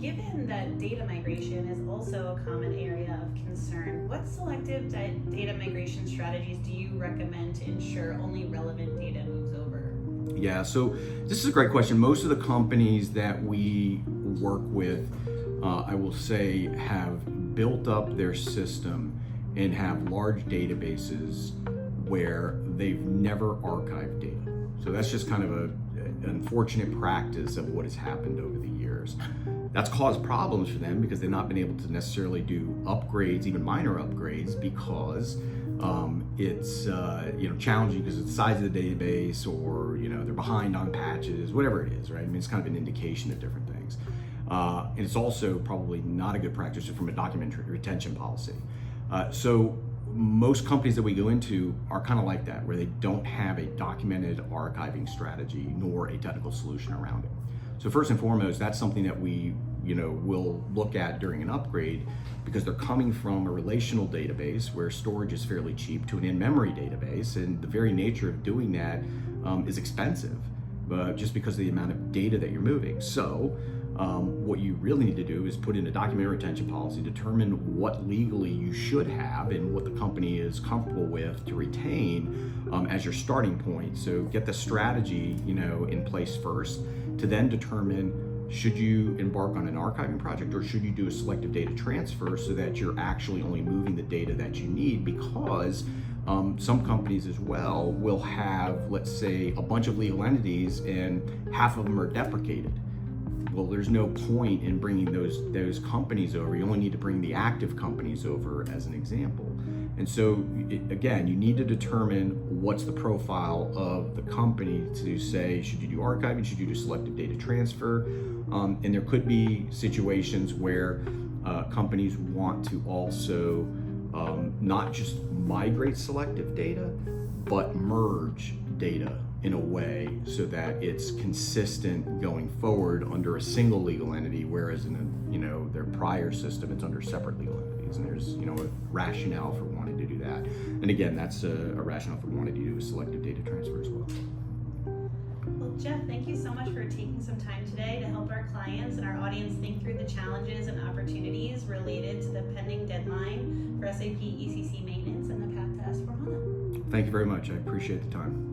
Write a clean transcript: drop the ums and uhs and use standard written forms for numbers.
given that data migration is also a common area of concern, what selective data migration strategies do you recommend to ensure only relevant data moves over? Yeah, so this is a great question. Most of the companies that we work with, I will say, have built up their system and have large databases where they've never archived data. So that's just kind of an unfortunate practice of what has happened over the years. That's caused problems for them because they've not been able to necessarily do upgrades, even minor upgrades, because it's challenging because of the size of the database, or they're behind on patches, whatever it is, right? I mean, it's kind of an indication of different things. And it's also probably not a good practice from a document retention policy. So most companies that we go into are kind of like that, where they don't have a documented archiving strategy nor a technical solution around it. So first and foremost, that's something that we will look at during an upgrade, because they're coming from a relational database where storage is fairly cheap to an in-memory database, and the very nature of doing that is expensive, just because of the amount of data that you're moving. So what you really need to do is put in a document retention policy, determine what legally you should have and what the company is comfortable with to retain as your starting point. So get the strategy in place first, to then determine, should you embark on an archiving project or should you do a selective data transfer, so that you're actually only moving the data that you need. Because some companies as well will have, let's say, a bunch of legal entities and half of them are deprecated. Well, there's no point in bringing those companies over. You only need to bring the active companies over, as an example. And so, again, you need to determine what's the profile of the company to say, should you do archiving, should you do selective data transfer? And there could be situations where companies want to also not just migrate selective data, but merge data in a way so that it's consistent going forward under a single legal entity, whereas in their prior system it's under separate legal entities. And there's a rationale for wanting to do that. And again, that's a rationale for wanting to do a selective data transfer as well. Well, Jeff, thank you so much for taking some time today to help our clients and our audience think through the challenges and opportunities related to the pending deadline for SAP ECC maintenance and the path to S/4HANA. Thank you very much. I appreciate the time.